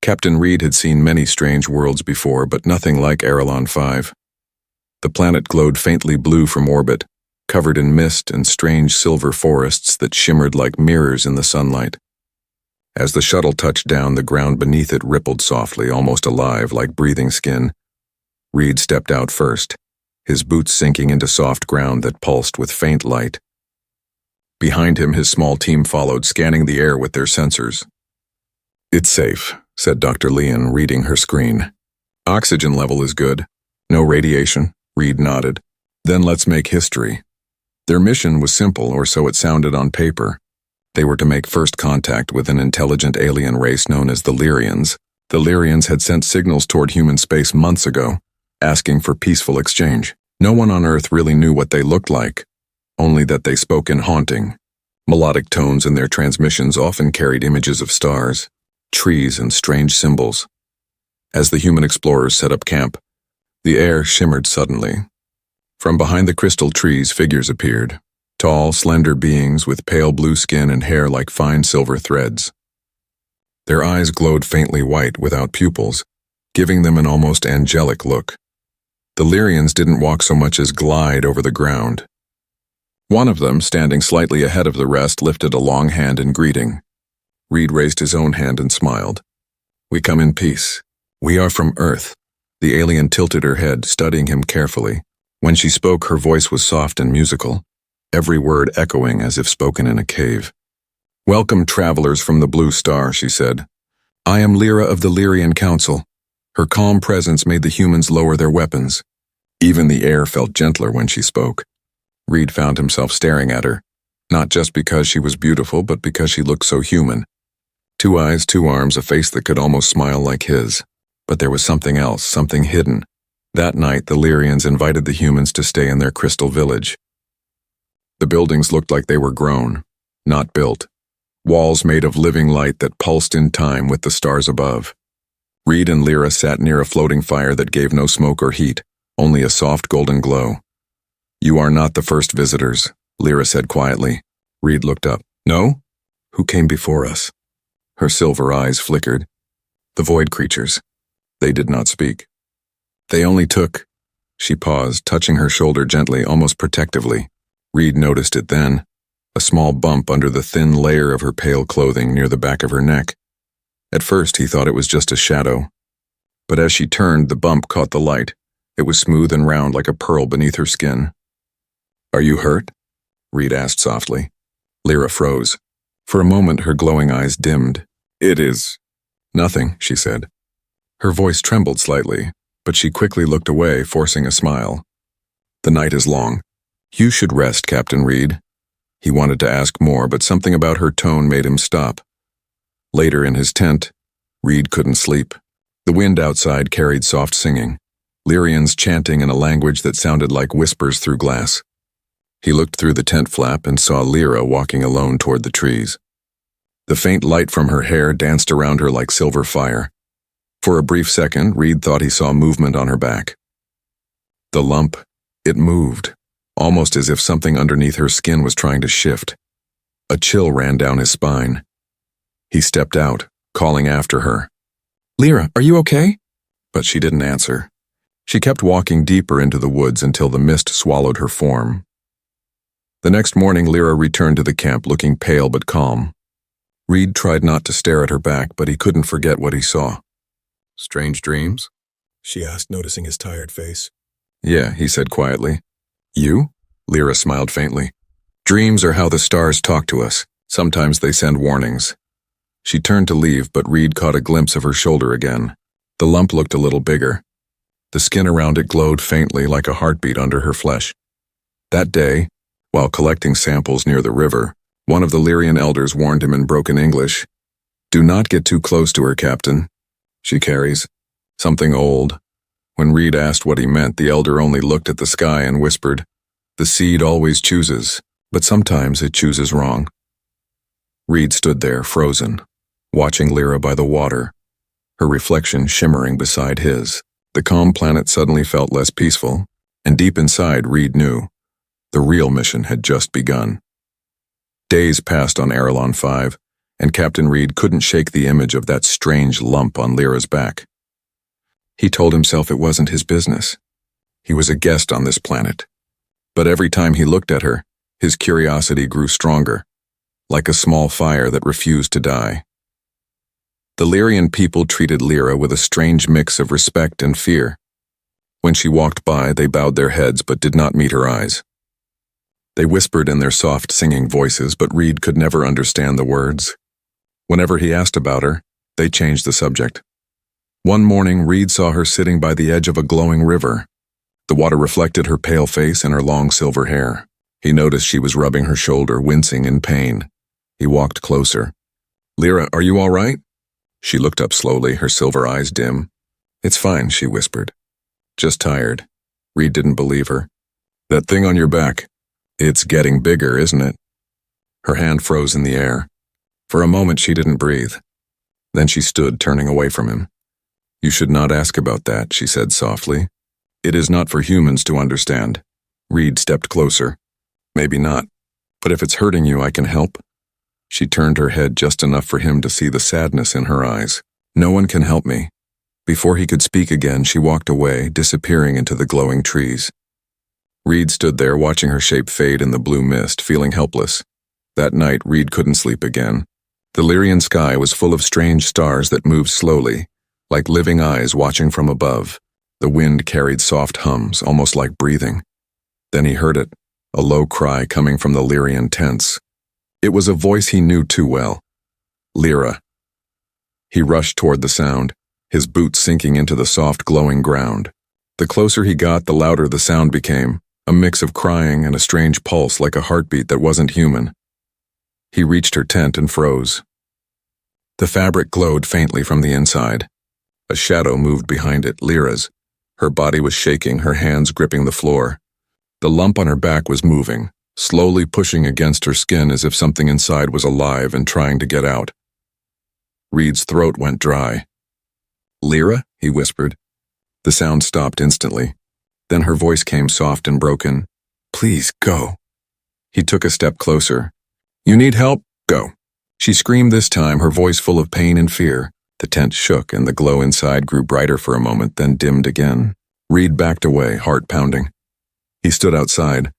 Captain Reed had seen many strange worlds before, but nothing like Arelon 5. The planet glowed faintly blue from orbit, covered in mist and strange silver forests that shimmered like mirrors in the sunlight. As the shuttle touched down, the ground beneath it rippled softly, almost alive, like breathing skin. Reed stepped out first, his boots sinking into soft ground that pulsed with faint light. Behind him, his small team followed, scanning the air with their sensors. "It's safe," said Dr. Leon, reading her screen. "Oxygen level is good. No radiation." Reed nodded. "Then let's make history." Their mission was simple, or so it sounded on paper. They were to make first contact with an intelligent alien race known as the Lyrians. The Lyrians had sent signals toward human space months ago, asking for peaceful exchange. No one on Earth really knew what they looked like, only that they spoke in haunting, melodic tones, and their transmissions often carried images of stars, trees, and strange symbols. As the human explorers set up camp, the air shimmered suddenly. From behind the crystal trees, figures appeared, tall, slender beings with pale blue skin and hair like fine silver threads. Their eyes glowed faintly white without pupils, giving them an almost angelic look. The Lyrians didn't walk so much as glide over the ground. One of them, standing slightly ahead of the rest, lifted a long hand in greeting. Reed raised his own hand and smiled. "We come in peace. We are from Earth." The alien tilted her head, studying him carefully. When she spoke, her voice was soft and musical, every word echoing as if spoken in a cave. "Welcome, travelers from the Blue Star," she said. "I am Lyra of the Lyrian Council." Her calm presence made the humans lower their weapons. Even the air felt gentler when she spoke. Reed found himself staring at her, not just because she was beautiful, but because she looked so human. 2 eyes, 2 arms, a face that could almost smile like his. But there was something else, something hidden. That night, the Lyrians invited the humans to stay in their crystal village. The buildings looked like they were grown, not built. Walls made of living light that pulsed in time with the stars above. Reed and Lyra sat near a floating fire that gave no smoke or heat, only a soft golden glow. "You are not the first visitors," Lyra said quietly. Reed looked up. "No? Who came before us?" Her silver eyes flickered. "The void creatures." They did not speak. "They only took—" She paused, touching her shoulder gently, almost protectively. Reed noticed it then, a small bump under the thin layer of her pale clothing near the back of her neck. At first he thought it was just a shadow. But as she turned, the bump caught the light. It was smooth and round like a pearl beneath her skin. "Are you hurt?" Reed asked softly. Lyra froze. For a moment her glowing eyes dimmed. "It is nothing," she said. Her voice trembled slightly, but she quickly looked away, forcing a smile. "The night is long. You should rest, Captain Reed." He wanted to ask more, but something about her tone made him stop. Later in his tent, Reed couldn't sleep. The wind outside carried soft singing, Lyrians chanting in a language that sounded like whispers through glass. He looked through the tent flap and saw Lyra walking alone toward the trees. The faint light from her hair danced around her like silver fire. For a brief second, Reed thought he saw movement on her back. The lump, it moved, almost as if something underneath her skin was trying to shift. A chill ran down his spine. He stepped out, calling after her. "Lyra, are you okay?" But she didn't answer. She kept walking deeper into the woods until the mist swallowed her form. The next morning, Lyra returned to the camp looking pale but calm. Reed tried not to stare at her back, but he couldn't forget what he saw. "Strange dreams?" she asked, noticing his tired face. "Yeah," he said quietly. "You?" Lyra smiled faintly. "Dreams are how the stars talk to us. Sometimes they send warnings." She turned to leave, but Reed caught a glimpse of her shoulder again. The lump looked a little bigger. The skin around it glowed faintly like a heartbeat under her flesh. That day, while collecting samples near the river, one of the Lyrian elders warned him in broken English, "Do not get too close to her, Captain. She carries something old." When Reed asked what he meant, the elder only looked at the sky and whispered, "The seed always chooses, but sometimes it chooses wrong." Reed stood there, frozen, watching Lyra by the water, her reflection shimmering beside his. The calm planet suddenly felt less peaceful, and deep inside, Reed knew the real mission had just begun. Days passed on Arelon 5, and Captain Reed couldn't shake the image of that strange lump on Lyra's back. He told himself it wasn't his business. He was a guest on this planet. But every time he looked at her, his curiosity grew stronger, like a small fire that refused to die. The Lyrian people treated Lyra with a strange mix of respect and fear. When she walked by, they bowed their heads but did not meet her eyes. They whispered in their soft singing voices, but Reed could never understand the words. Whenever he asked about her, they changed the subject. One morning, Reed saw her sitting by the edge of a glowing river. The water reflected her pale face and her long silver hair. He noticed she was rubbing her shoulder, wincing in pain. He walked closer. "Lyra, are you all right?" She looked up slowly, her silver eyes dim. "It's fine," she whispered. "Just tired." Reed didn't believe her. "That thing on your back, it's getting bigger, isn't it?" Her hand froze in the air. For a moment she didn't breathe. Then she stood, turning away from him. "You should not ask about that," she said softly. "It is not for humans to understand." Reed stepped closer. "Maybe not, but if it's hurting you, I can help." She turned her head just enough for him to see the sadness in her eyes. "No one can help me." Before he could speak again, she walked away, disappearing into the glowing trees. Reed stood there, watching her shape fade in the blue mist, feeling helpless. That night, Reed couldn't sleep again. The Lyrian sky was full of strange stars that moved slowly, like living eyes watching from above. The wind carried soft hums, almost like breathing. Then he heard it, a low cry coming from the Lyrian tents. It was a voice he knew too well. "Lyra." He rushed toward the sound, his boots sinking into the soft, glowing ground. The closer he got, the louder the sound became, a mix of crying and a strange pulse like a heartbeat that wasn't human. He reached her tent and froze. The fabric glowed faintly from the inside. A shadow moved behind it, Lyra's. Her body was shaking, her hands gripping the floor. The lump on her back was moving, slowly pushing against her skin as if something inside was alive and trying to get out. Reed's throat went dry. "Lyra?" he whispered. The sound stopped instantly. Then her voice came soft and broken. "Please, go." He took a step closer. "You need help? Go." She screamed this time, her voice full of pain and fear. The tent shook and the glow inside grew brighter for a moment, then dimmed again. Reed backed away, heart pounding. He stood outside,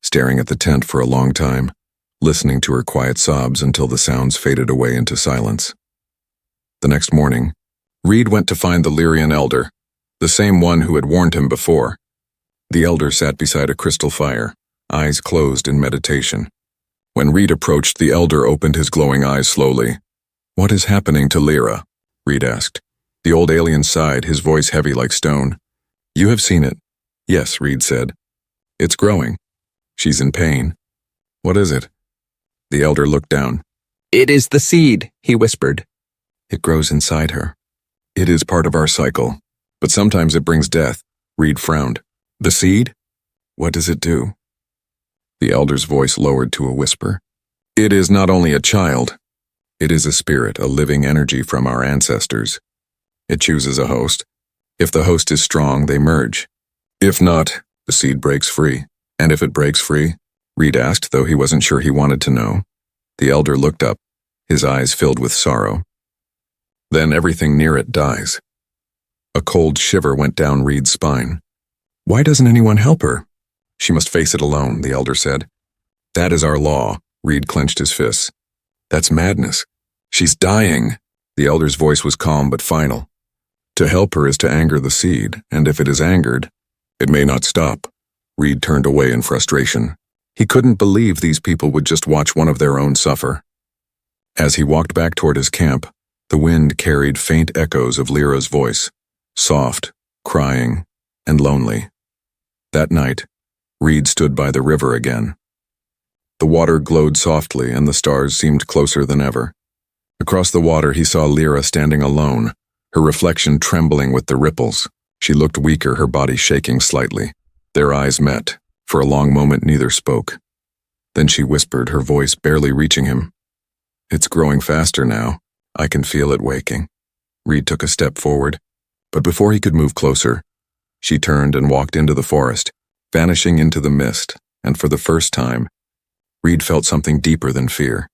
staring at the tent for a long time, listening to her quiet sobs until the sounds faded away into silence. The next morning, Reed went to find the Lyrian elder, the same one who had warned him before. The elder sat beside a crystal fire, eyes closed in meditation. When Reed approached, the elder opened his glowing eyes slowly. "What is happening to Lyra?" Reed asked. The old alien sighed, his voice heavy like stone. "You have seen it." "Yes," Reed said. "It's growing. She's in pain." "What is it?" The elder looked down. "It is the seed," he whispered. "It grows inside her. It is part of our cycle, but sometimes it brings death." Reed frowned. "The seed? What does it do?" The elder's voice lowered to a whisper. "It is not only a child. It is a spirit, a living energy from our ancestors. It chooses a host. If the host is strong, they merge. If not, the seed breaks free." "And if it breaks free?" Reed asked, though he wasn't sure he wanted to know. The elder looked up, his eyes filled with sorrow. "Then everything near it dies." A cold shiver went down Reed's spine. "Why doesn't anyone help her?" "She must face it alone," the elder said. "That is our law." Reed clenched his fists. "That's madness. She's dying." The elder's voice was calm but final. "To help her is to anger the seed, and if it is angered, it may not stop." Reed turned away in frustration. He couldn't believe these people would just watch one of their own suffer. As he walked back toward his camp, the wind carried faint echoes of Lyra's voice, soft, crying, and lonely. That night, Reed stood by the river again. The water glowed softly and the stars seemed closer than ever. Across the water he saw Lyra standing alone, her reflection trembling with the ripples. She looked weaker, her body shaking slightly. Their eyes met. For a long moment neither spoke. Then she whispered, her voice barely reaching him. "It's growing faster now. I can feel it waking." Reed took a step forward, but before he could move closer, she turned and walked into the forest, vanishing into the mist, and for the first time, Reed felt something deeper than fear.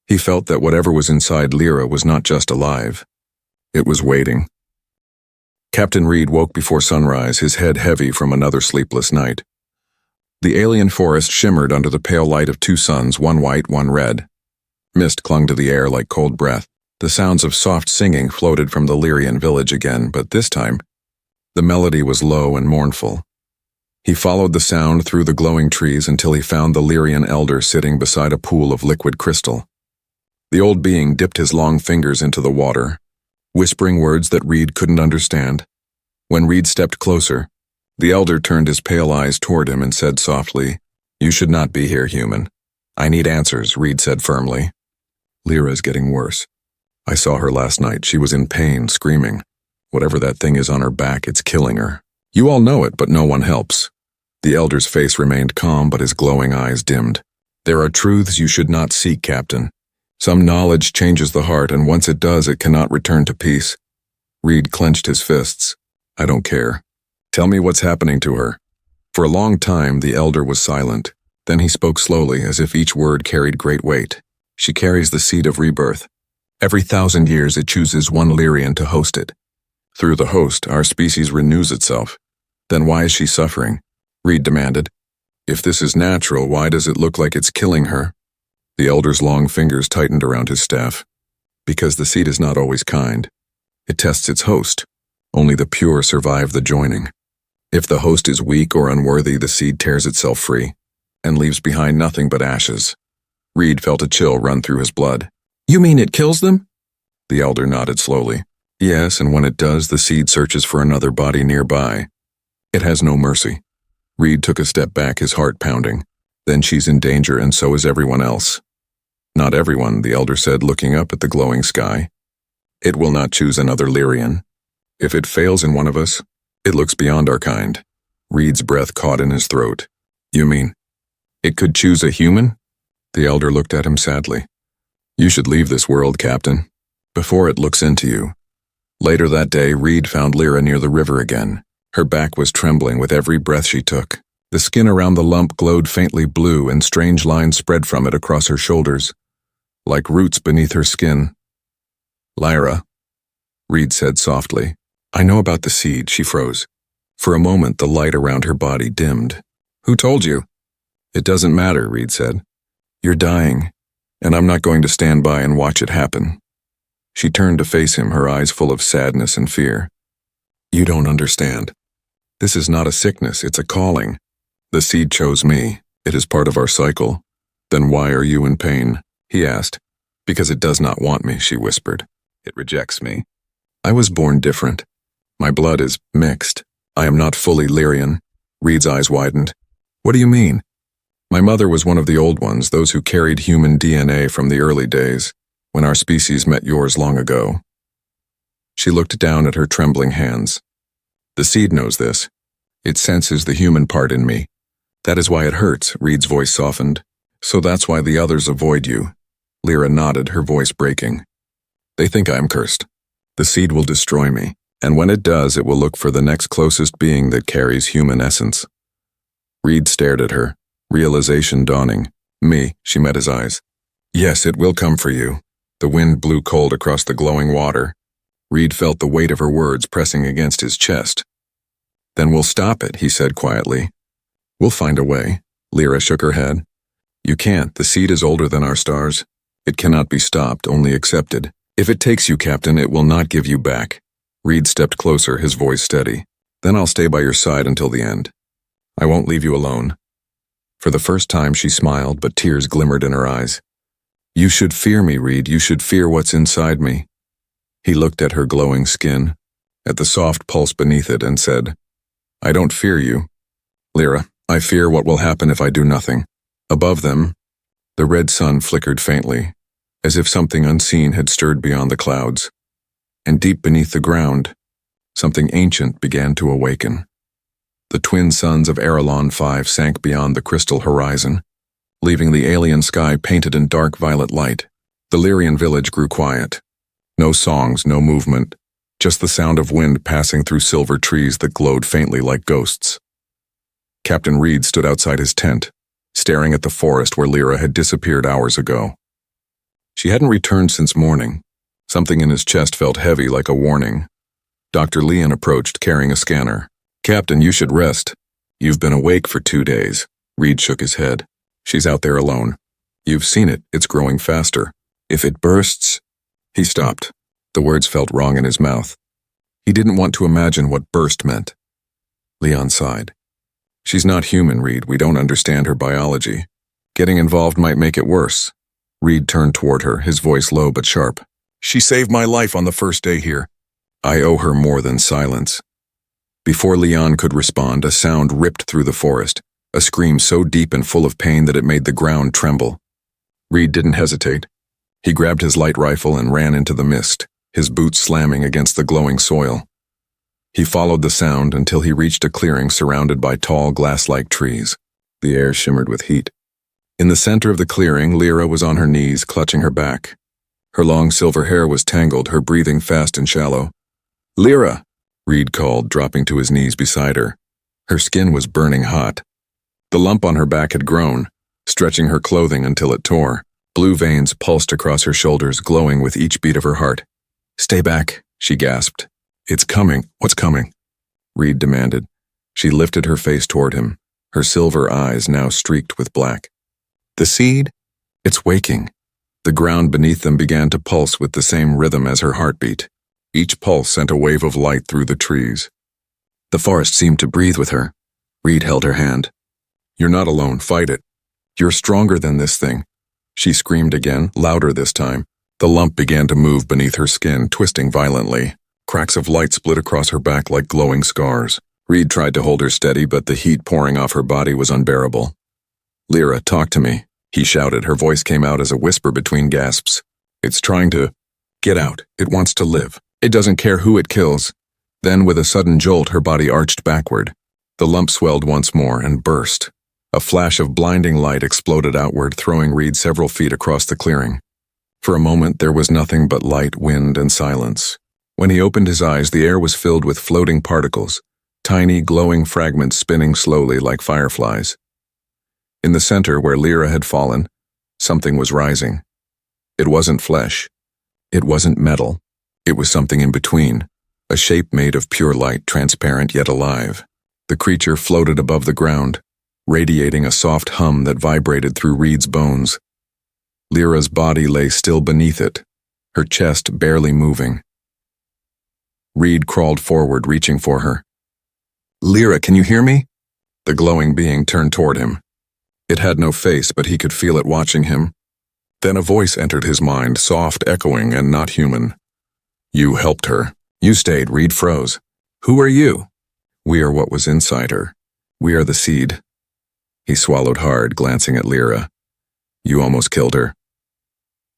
He felt that whatever was inside Lyra was not just alive. It was waiting. Captain Reed woke before sunrise, his head heavy from another sleepless night. The alien forest shimmered under the pale light of two suns, one white, one red. Mist clung to the air like cold breath. The sounds of soft singing floated from the Lyrian village again, but this time, the melody was low and mournful. He followed the sound through the glowing trees until he found the Lyrian elder sitting beside a pool of liquid crystal. The old being dipped his long fingers into the water, whispering words that Reed couldn't understand. When Reed stepped closer, the elder turned his pale eyes toward him and said softly, "You should not be here, human." "I need answers," Reed said firmly. "Lyra is getting worse. I saw her last night. She was in pain, screaming. Whatever that thing is on her back, it's killing her. You all know it, but no one helps." The elder's face remained calm, but his glowing eyes dimmed. "There are truths you should not seek, Captain. Some knowledge changes the heart, and once it does, it cannot return to peace." Reed clenched his fists. "I don't care. Tell me what's happening to her." For a long time, the elder was silent. Then he spoke slowly, as if each word carried great weight. "She carries the seed of rebirth. Every 1,000 years it chooses one Lyrian to host it. Through the host, our species renews itself. Then why is she suffering?" Reed demanded. "If this is natural, why does it look like it's killing her?" The elder's long fingers tightened around his staff. "Because the seed is not always kind. It tests its host. Only the pure survive the joining. If the host is weak or unworthy, the seed tears itself free and leaves behind nothing but ashes." Reed felt a chill run through his blood. "You mean it kills them?" The elder nodded slowly. "Yes, and when it does, the seed searches for another body nearby. It has no mercy." Reed took a step back, his heart pounding. "Then she's in danger, and so is everyone else." "Not everyone," the elder said, looking up at the glowing sky. "It will not choose another Lyrian. If it fails in one of us, it looks beyond our kind." Reed's breath caught in his throat. "You mean, it could choose a human?" The elder looked at him sadly. "You should leave this world, Captain, before it looks into you." Later that day, Reed found Lyra near the river again. Her back was trembling with every breath she took. The skin around the lump glowed faintly blue, and strange lines spread from it across her shoulders, like roots beneath her skin. "Lyra," Reed said softly. "I know about the seed." She froze. For a moment, the light around her body dimmed. "Who told you?" "It doesn't matter," Reed said. "You're dying, and I'm not going to stand by and watch it happen." She turned to face him, her eyes full of sadness and fear. "You don't understand. This is not a sickness, it's a calling. The seed chose me. It is part of our cycle." "Then why are you in pain?" he asked. "Because it does not want me," she whispered. "It rejects me. I was born different. My blood is mixed. I am not fully Lyrian." Reed's eyes widened. "What do you mean?" "My mother was one of the old ones, those who carried human DNA from the early days, when our species met yours long ago." She looked down at her trembling hands. "The seed knows this. It senses the human part in me. That is why it hurts," Reed's voice softened. "So that's why the others avoid you." Lyra nodded, her voice breaking. "They think I am cursed. The seed will destroy me, and when it does, it will look for the next closest being that carries human essence." Reed stared at her, realization dawning. "Me," she met his eyes. "Yes, it will come for you." The wind blew cold across the glowing water. Reed felt the weight of her words pressing against his chest. "Then we'll stop it," he said quietly. "We'll find a way." Lyra shook her head. "You can't. The seed is older than our stars. It cannot be stopped, only accepted. If it takes you, Captain, it will not give you back." Reed stepped closer, his voice steady. "Then I'll stay by your side until the end. I won't leave you alone." For the first time she smiled, but tears glimmered in her eyes. "You should fear me, Reed. You should fear what's inside me." He looked at her glowing skin, at the soft pulse beneath it, and said, "I don't fear you, Lyra. I fear what will happen if I do nothing." Above them, the red sun flickered faintly, as if something unseen had stirred beyond the clouds. And deep beneath the ground, something ancient began to awaken. The twin suns of Arelon 5 sank beyond the crystal horizon, leaving the alien sky painted in dark violet light. The Lyrian village grew quiet. No songs, no movement, just the sound of wind passing through silver trees that glowed faintly like ghosts. Captain Reed stood outside his tent, staring at the forest where Lyra had disappeared hours ago. She hadn't returned since morning. Something in his chest felt heavy like a warning. Dr. Leon approached, carrying a scanner. "Captain, you should rest. You've been awake for 2 days." Reed shook his head. "She's out there alone. You've seen it. It's growing faster. If it bursts—" He stopped. The words felt wrong in his mouth. He didn't want to imagine what burst meant. Leon sighed. "She's not human, Reed. We don't understand her biology. Getting involved might make it worse." Reed turned toward her, his voice low but sharp. "She saved my life on the first day here. I owe her more than silence." Before Leon could respond, a sound ripped through the forest, a scream so deep and full of pain that it made the ground tremble. Reed didn't hesitate. He grabbed his light rifle and ran into the mist, his boots slamming against the glowing soil. He followed the sound until he reached a clearing surrounded by tall, glass-like trees. The air shimmered with heat. In the center of the clearing, Lyra was on her knees, clutching her back. Her long silver hair was tangled, her breathing fast and shallow. "Lyra!" Reed called, dropping to his knees beside her. Her skin was burning hot. The lump on her back had grown, stretching her clothing until it tore. Blue veins pulsed across her shoulders, glowing with each beat of her heart. "Stay back," she gasped. "It's coming." "What's coming?" Reed demanded. She lifted her face toward him, her silver eyes now streaked with black. "The seed? It's waking." The ground beneath them began to pulse with the same rhythm as her heartbeat. Each pulse sent a wave of light through the trees. The forest seemed to breathe with her. Reed held her hand. "You're not alone. Fight it. You're stronger than this thing." She screamed again, louder this time. The lump began to move beneath her skin, twisting violently. Cracks of light split across her back like glowing scars. Reed tried to hold her steady, but the heat pouring off her body was unbearable. "Lyra, talk to me," he shouted. Her voice came out as a whisper between gasps. "It's trying to get out. It wants to live. It doesn't care who it kills." Then, with a sudden jolt, her body arched backward. The lump swelled once more and burst. A flash of blinding light exploded outward, throwing Reed several feet across the clearing. For a moment, there was nothing but light, wind, and silence. When he opened his eyes, the air was filled with floating particles, tiny, glowing fragments spinning slowly like fireflies. In the center, where Lyra had fallen, something was rising. It wasn't flesh. It wasn't metal. It was something in between, a shape made of pure light, transparent yet alive. The creature floated above the ground, radiating a soft hum that vibrated through Reed's bones. Lyra's body lay still beneath it, her chest barely moving. Reed crawled forward, reaching for her. "Lyra, can you hear me?" The glowing being turned toward him. It had no face, but he could feel it watching him. Then a voice entered his mind, soft, echoing, and not human. "You helped her. You stayed." Reed froze. "Who are you?" "We are what was inside her. We are the seed." He swallowed hard, glancing at Lyra. "You almost killed her.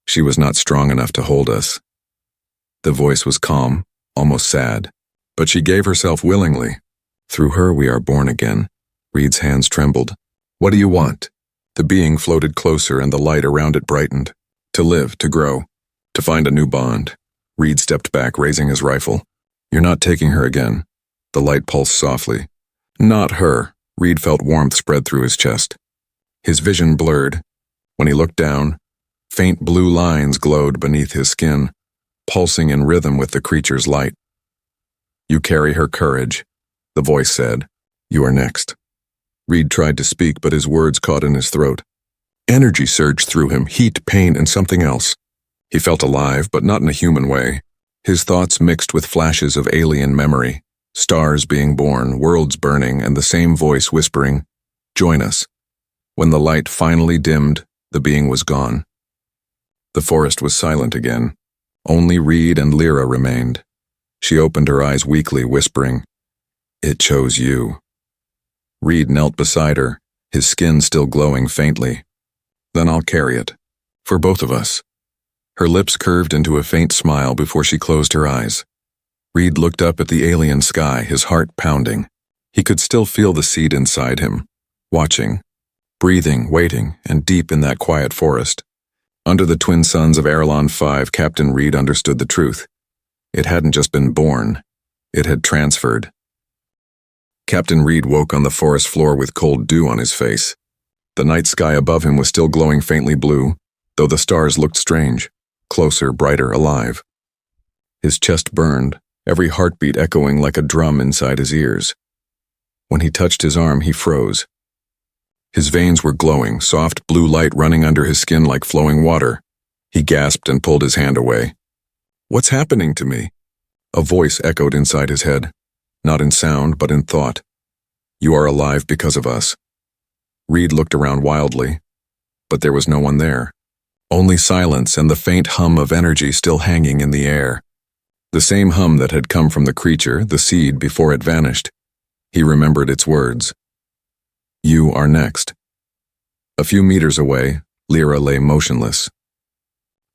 She was not strong enough to hold us." The voice was calm, almost sad, but she gave herself willingly. "Through her we are born again." Reed's hands trembled. "What do you want?" The being floated closer and the light around it brightened. "To live, to grow, to find a new bond." Reed stepped back, raising his rifle. "You're not taking her again." The light pulsed softly. "Not her." Reed felt warmth spread through his chest. His vision blurred. When he looked down, faint blue lines glowed beneath his skin, pulsing in rhythm with the creature's light. "You carry her courage," the voice said. "You are next." Reed tried to speak, but his words caught in his throat. Energy surged through him, heat, pain, and something else. He felt alive, but not in a human way. His thoughts mixed with flashes of alien memory, stars being born, worlds burning, and the same voice whispering, "Join us." When the light finally dimmed, the being was gone. The forest was silent again. Only Reed and Lyra remained. She opened her eyes weakly, whispering, "It chose you." Reed knelt beside her, his skin still glowing faintly. "Then I'll carry it. For both of us." Her lips curved into a faint smile before she closed her eyes. Reed looked up at the alien sky, his heart pounding. He could still feel the seed inside him, watching, breathing, waiting, and deep in that quiet forest. Under the twin suns of Arelon 5, Captain Reed understood the truth. It hadn't just been born, it had transferred. Captain Reed woke on the forest floor with cold dew on his face. The night sky above him was still glowing faintly blue, though the stars looked strange, closer, brighter, alive. His chest burned, every heartbeat echoing like a drum inside his ears. When he touched his arm, he froze. His veins were glowing, soft blue light running under his skin like flowing water. He gasped and pulled his hand away. "What's happening to me?" A voice echoed inside his head, not in sound but in thought. "You are alive because of us." Reed looked around wildly, but there was no one there. Only silence and the faint hum of energy still hanging in the air. The same hum that had come from the creature, the seed, before it vanished. He remembered its words. "You are next." A few meters away, Lyra lay motionless.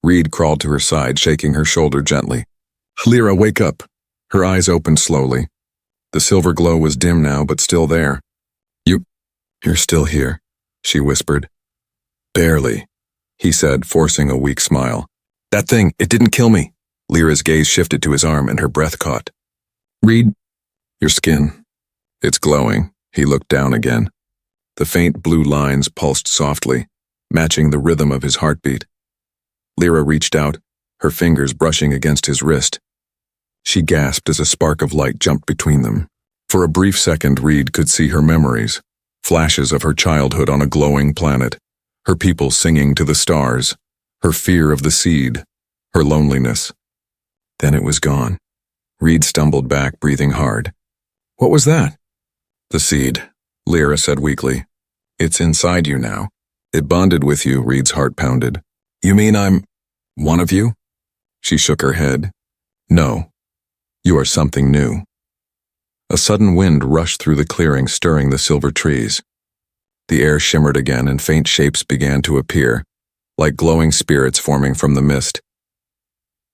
Reed crawled to her side, shaking her shoulder gently. "Lyra, wake up." Her eyes opened slowly. The silver glow was dim now, but still there. You're still here," she whispered. "Barely," he said, forcing a weak smile. "That thing, it didn't kill me." Lyra's gaze shifted to his arm and her breath caught. "Reed, your skin. It's glowing." He looked down again. The faint blue lines pulsed softly, matching the rhythm of his heartbeat. Lyra reached out, her fingers brushing against his wrist. She gasped as a spark of light jumped between them. For a brief second, Reed could see her memories, flashes of her childhood on a glowing planet, her people singing to the stars, her fear of the seed, her loneliness. Then it was gone. Reed stumbled back, breathing hard. "What was that?" "The seed," Lyra said weakly. "It's inside you now. It bonded with you," Reed's heart pounded. "You mean I'm one of you?" She shook her head. "No. You are something new." A sudden wind rushed through the clearing, stirring the silver trees. The air shimmered again and faint shapes began to appear, like glowing spirits forming from the mist.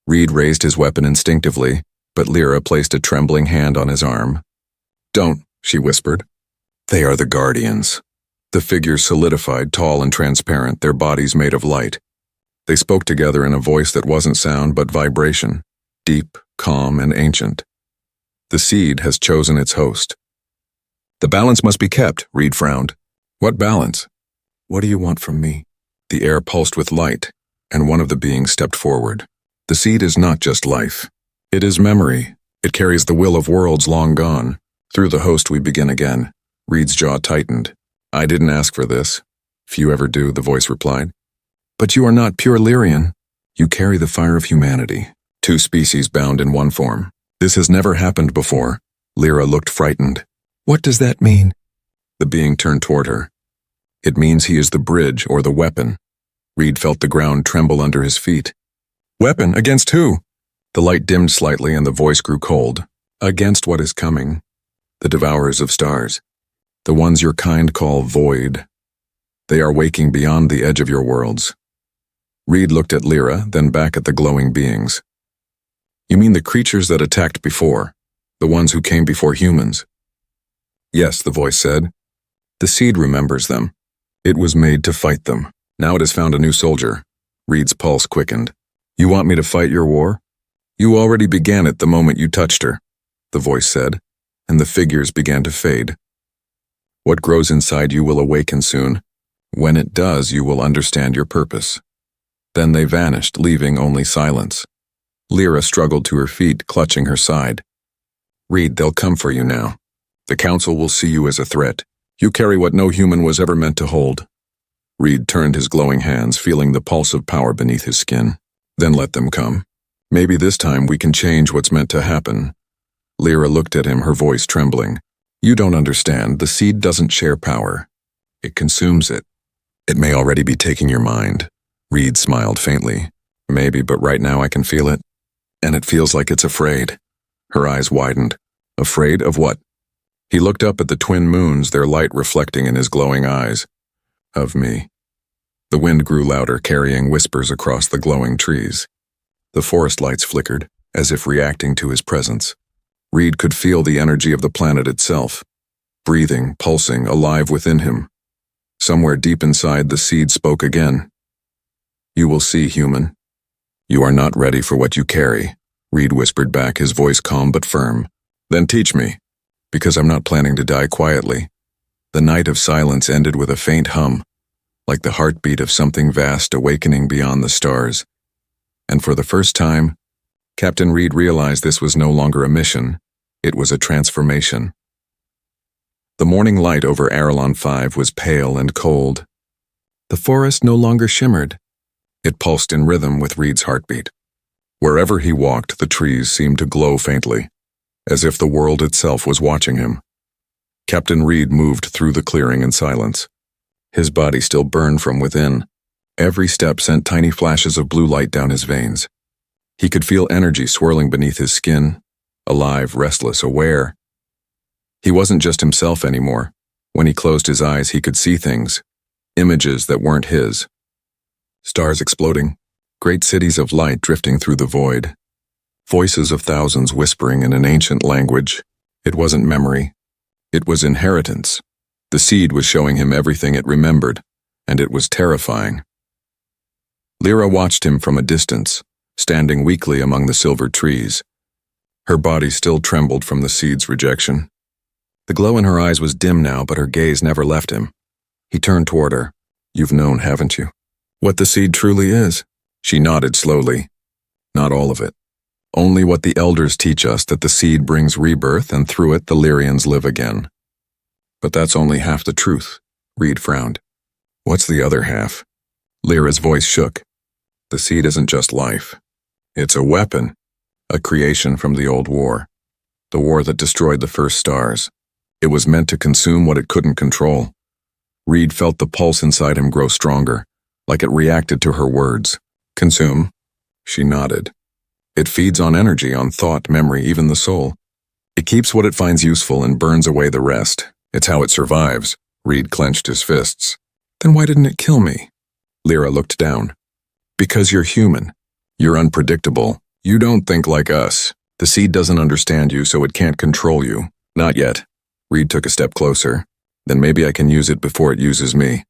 Reed raised his weapon instinctively, but Lyra placed a trembling hand on his arm. "Don't," she whispered. "They are the Guardians." The figures solidified, tall and transparent, their bodies made of light. They spoke together in a voice that wasn't sound but vibration, deep, calm, and ancient. "The seed has chosen its host." "The balance must be kept," Reed frowned. "What balance?" "What do you want from me?" The air pulsed with light, and one of the beings stepped forward. "The seed is not just life. It is memory. It carries the will of worlds long gone. Through the host we begin again." Reed's jaw tightened. "I didn't ask for this." "Few ever do," the voice replied. "But you are not pure Lyrian. You carry the fire of humanity. Two species bound in one form. This has never happened before." Lyra looked frightened. "What does that mean?" The being turned toward her. "It means he is the bridge or the weapon." Reed felt the ground tremble under his feet. "Weapon? Against who?" The light dimmed slightly and the voice grew cold. "Against what is coming. The devourers of stars. The ones your kind call void. They are waking beyond the edge of your worlds." Reed looked at Lyra, then back at the glowing beings. "You mean the creatures that attacked before? The ones who came before humans?" "Yes," the voice said. "The seed remembers them. It was made to fight them. Now it has found a new soldier." Reed's pulse quickened. "You want me to fight your war?" "You already began it the moment you touched her," the voice said, and the figures began to fade. "What grows inside you will awaken soon. When it does, you will understand your purpose." Then they vanished, leaving only silence. Lyra struggled to her feet, clutching her side. "Reed, they'll come for you now. The Council will see you as a threat. You carry what no human was ever meant to hold." Reed turned his glowing hands, feeling the pulse of power beneath his skin. "Then let them come. Maybe this time we can change what's meant to happen." Lyra looked at him, her voice trembling. "You don't understand. The seed doesn't share power. It consumes it. It may already be taking your mind." Reed smiled faintly. "Maybe, but right now I can feel it. And it feels like it's afraid." Her eyes widened. "Afraid of what?" He looked up at the twin moons, their light reflecting in his glowing eyes. "Of me." The wind grew louder, carrying whispers across the glowing trees. The forest lights flickered, as if reacting to his presence. Reed could feel the energy of the planet itself, breathing, pulsing, alive within him. Somewhere deep inside, the seed spoke again. "You will see, human. You are not ready for what you carry," Reed whispered back, his voice calm but firm. "Then teach me, because I'm not planning to die quietly." The night of silence ended with a faint hum. like the heartbeat of something vast awakening beyond the stars. And for the first time, Captain Reed realized this was no longer a mission, it was a transformation. The morning light over Arelon 5 was pale and cold. The forest no longer shimmered. It pulsed in rhythm with Reed's heartbeat. Wherever he walked, the trees seemed to glow faintly, as if the world itself was watching him. Captain Reed moved through the clearing in silence. His body still burned from within. Every step sent tiny flashes of blue light down his veins. He could feel energy swirling beneath his skin, alive, restless, aware. He wasn't just himself anymore. When he closed his eyes, he could see things, images that weren't his. Stars exploding, great cities of light drifting through the void. Voices of thousands whispering in an ancient language. It wasn't memory. It was inheritance. The seed was showing him everything it remembered, and it was terrifying. Lyra watched him from a distance, standing weakly among the silver trees. Her body still trembled from the seed's rejection. The glow in her eyes was dim now, but her gaze never left him. He turned toward her. "You've known, haven't you? What the seed truly is?" She nodded slowly. "Not all of it. Only what the elders teach us, that the seed brings rebirth, and through it the Lyrians live again." "But that's only half the truth," Reed frowned. "What's the other half?" Lyra's voice shook. "The seed isn't just life. It's a weapon, a creation from the old war. The war that destroyed the first stars. It was meant to consume what it couldn't control." Reed felt the pulse inside him grow stronger, like it reacted to her words. "Consume?" She nodded. "It feeds on energy, on thought, memory, even the soul. It keeps what it finds useful and burns away the rest. It's how it survives." Reed clenched his fists. "Then why didn't it kill me?" Lyra looked down. "Because you're human. You're unpredictable. You don't think like us. The seed doesn't understand you, so it can't control you. Not yet." Reed took a step closer. "Then maybe I can use it before it uses me."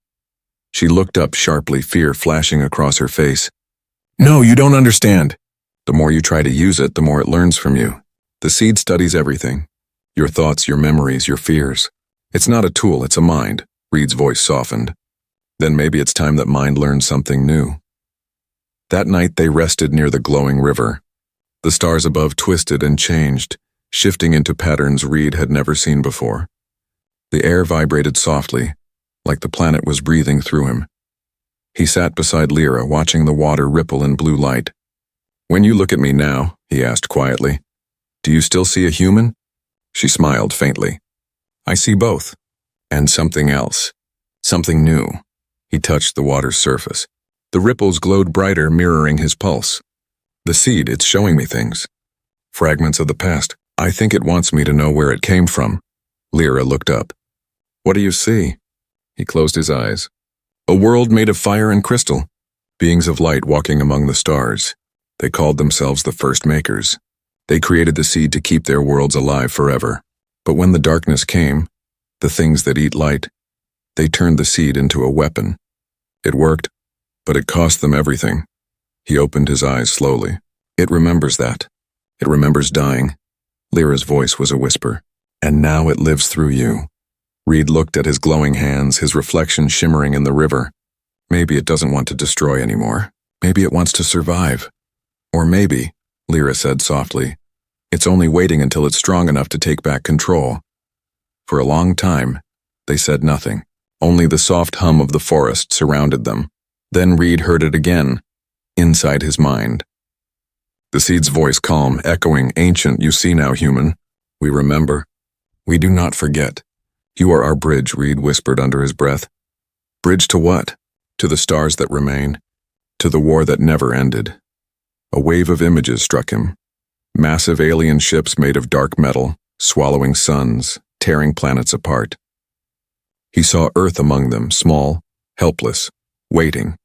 She looked up sharply, fear flashing across her face. "No, you don't understand. The more you try to use it, the more it learns from you. The seed studies everything. Your thoughts, your memories, your fears. It's not a tool, it's a mind." Reed's voice softened. "Then maybe it's time that mind learns something new." That night they rested near the glowing river. The stars above twisted and changed, shifting into patterns Reed had never seen before. The air vibrated softly, like the planet was breathing through him. He sat beside Lyra, watching the water ripple in blue light. "When you look at me now," he asked quietly, "do you still see a human?" She smiled faintly. "I see both. And something else. Something new." He touched the water's surface. The ripples glowed brighter, mirroring his pulse. "The seed, it's showing me things. Fragments of the past. I think it wants me to know where it came from." Lyra looked up. "What do you see?" He closed his eyes. "A world made of fire and crystal. Beings of light walking among the stars. They called themselves the first makers. They created the seed to keep their worlds alive forever. But when the darkness came, the things that eat light, they turned the seed into a weapon. It worked, but it cost them everything." He opened his eyes slowly. "It remembers that. It remembers dying." Lyra's voice was a whisper. "And now it lives through you." Reed looked at his glowing hands, his reflection shimmering in the river. Maybe it doesn't want to destroy anymore. Maybe it wants to survive. Or maybe, Lyra said softly, it's only waiting until it's strong enough to take back control. For a long time, they said nothing. Only the soft hum of the forest surrounded them. Then Reed heard it again, inside his mind. The seed's voice calm, echoing, "Ancient, you see now, human. We remember. We do not forget. You are our bridge," Reed whispered under his breath. "Bridge to what? To the stars that remain. To the war that never ended." A wave of images struck him. Massive alien ships made of dark metal, swallowing suns, tearing planets apart. He saw Earth among them, small, helpless, waiting.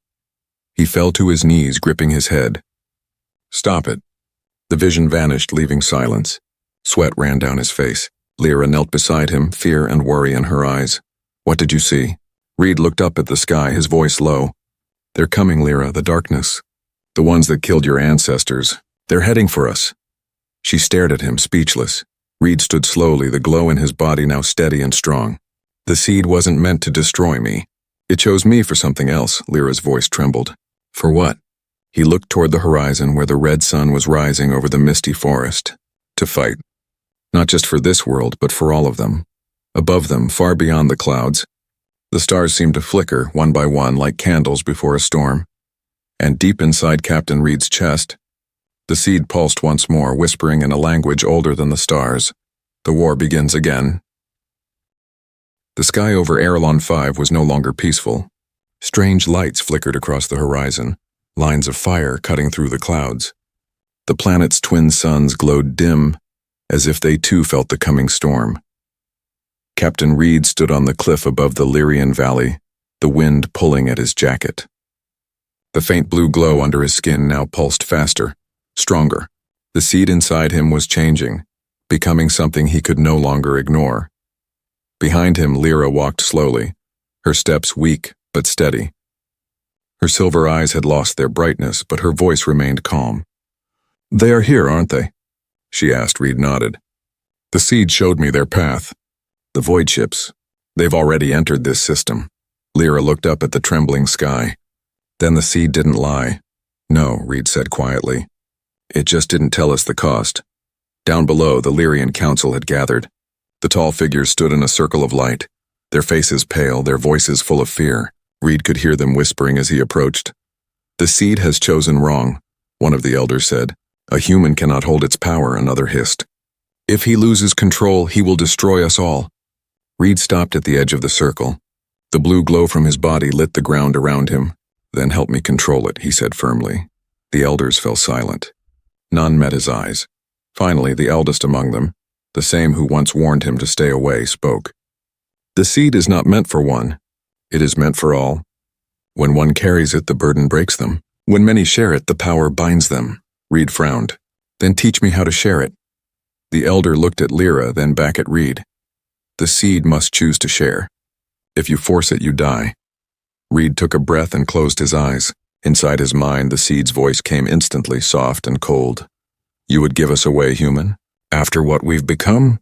He fell to his knees, gripping his head. "Stop it." The vision vanished, leaving silence. Sweat ran down his face. Lyra knelt beside him, fear and worry in her eyes. "What did you see?" Reed looked up at the sky, his voice low. "They're coming, Lyra, the darkness. The ones that killed your ancestors. They're heading for us." She stared at him, speechless. Reed stood slowly, the glow in his body now steady and strong. "The seed wasn't meant to destroy me. It chose me for something else, Lyra's voice trembled. For what? He looked toward the horizon where the red sun was rising over the misty forest. To fight. Not just for this world, but for all of them. Above them, far beyond the clouds, the stars seemed to flicker, one by one, like candles before a storm. And deep inside Captain Reed's chest, the seed pulsed once more, whispering in a language older than the stars. The war begins again. The sky over Aerolon 5 was no longer peaceful. Strange lights flickered across the horizon, lines of fire cutting through the clouds. The planet's twin suns glowed dim, as if they too felt the coming storm. Captain Reed stood on the cliff above the Lyrian Valley, the wind pulling at his jacket. The faint blue glow under his skin now pulsed faster, stronger. The seed inside him was changing, becoming something he could no longer ignore. Behind him, Lyra walked slowly, her steps weak but steady. Her silver eyes had lost their brightness, but her voice remained calm. "They are here, aren't they?" she asked. Reed nodded. "The seed showed me their path. The void ships. They've already entered this system." Lyra looked up at the trembling sky. "Then the seed didn't lie." "No," Reed said quietly. "It just didn't tell us the cost." Down below, the Lyrian Council had gathered. The tall figures stood in a circle of light, their faces pale, their voices full of fear. Reed could hear them whispering as he approached. "The seed has chosen wrong," one of the elders said. "A human cannot hold its power," another hissed. "If he loses control, he will destroy us all." Reed stopped at the edge of the circle. The blue glow from his body lit the ground around him. "Then help me control it," he said firmly. The elders fell silent. None met his eyes. Finally, the eldest among them, the same who once warned him to stay away, spoke. "The seed is not meant for one. It is meant for all. When one carries it, the burden breaks them. When many share it, the power binds them." Reed frowned. "Then teach me how to share it." The elder looked at Lyra, then back at Reed. "The seed must choose to share. If you force it, you die." Reed took a breath and closed his eyes. Inside his mind, the seed's voice came instantly, soft and cold. "You would give us away, human? After what we've become?"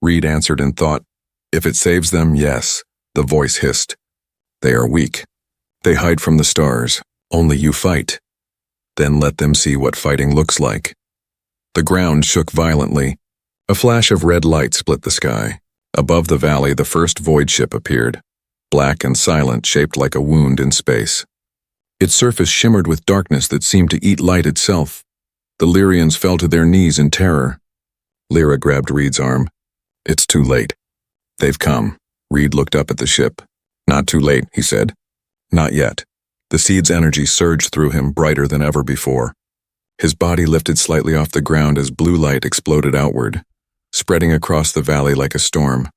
Reed answered in thought. "If it saves them, yes," the voice hissed. "They are weak. They hide from the stars. Only you fight. Then let them see what fighting looks like." The ground shook violently. A flash of red light split the sky. Above the valley, the first void ship appeared, black and silent, shaped like a wound in space. Its surface shimmered with darkness that seemed to eat light itself. The Lyrians fell to their knees in terror. Lyra grabbed Reed's arm. "It's too late. They've come." Reed looked up at the ship. "Not too late," he said. "Not yet." The seed's energy surged through him, brighter than ever before. His body lifted slightly off the ground as blue light exploded outward, spreading across the valley like a storm.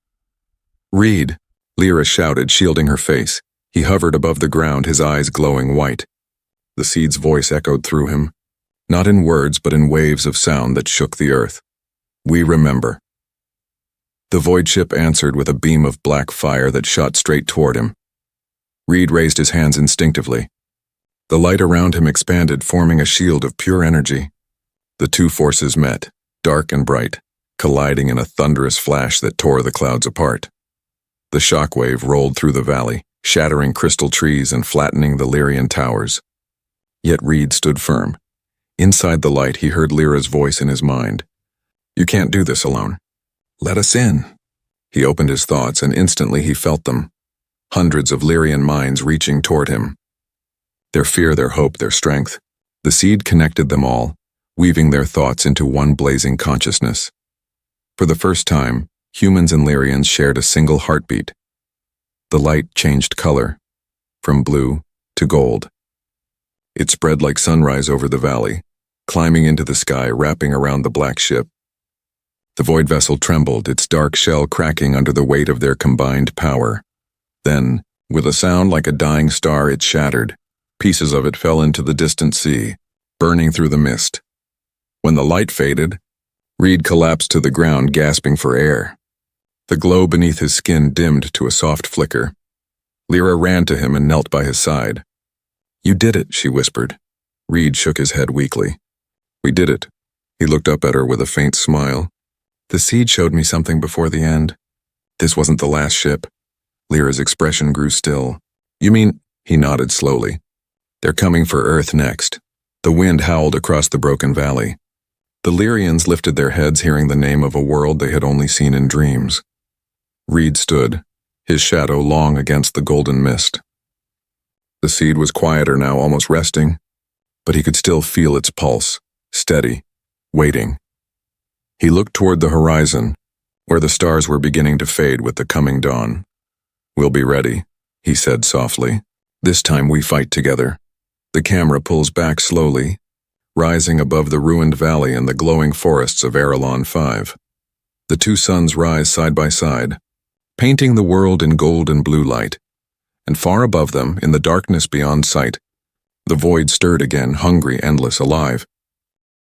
"Reed!" Lyra shouted, shielding her face. He hovered above the ground, his eyes glowing white. The seed's voice echoed through him, not in words but in waves of sound that shook the earth. "We remember." The void ship answered with a beam of black fire that shot straight toward him. Reed raised his hands instinctively. The light around him expanded, forming a shield of pure energy. The two forces met, dark and bright, colliding in a thunderous flash that tore the clouds apart. The shockwave rolled through the valley, shattering crystal trees and flattening the Lyrian towers. Yet Reed stood firm. Inside the light, he heard Lyra's voice in his mind. "You can't do this alone. Let us in." He opened his thoughts, and instantly he felt them. Hundreds of Lyrian minds reaching toward him. Their fear, their hope, their strength. The seed connected them all, weaving their thoughts into one blazing consciousness. For the first time, humans and Lyrians shared a single heartbeat. The light changed color, from blue to gold. It spread like sunrise over the valley, climbing into the sky, wrapping around the black ship. The void vessel trembled, its dark shell cracking under the weight of their combined power. Then, with a sound like a dying star, it shattered. Pieces of it fell into the distant sea, burning through the mist. When the light faded, Reed collapsed to the ground, gasping for air. The glow beneath his skin dimmed to a soft flicker. Lyra ran to him and knelt by his side. "You did it," she whispered. Reed shook his head weakly. "We did it." He looked up at her with a faint smile. "The seed showed me something before the end. This wasn't the last ship." Lyra's expression grew still. You mean, he nodded slowly. They're coming for Earth next. The wind howled across the broken valley. The Lyrians lifted their heads hearing the name of a world they had only seen in dreams. Reed stood, his shadow long against the golden mist. The seed was quieter now, almost resting, but he could still feel its pulse, steady, waiting. He looked toward the horizon, where the stars were beginning to fade with the coming dawn. We'll be ready, he said softly. This time we fight together. The camera pulls back slowly, rising above the ruined valley and the glowing forests of Arelon 5. The two suns rise side by side, painting the world in gold and blue light, and far above them, in the darkness beyond sight, the void stirred again, hungry, endless, alive.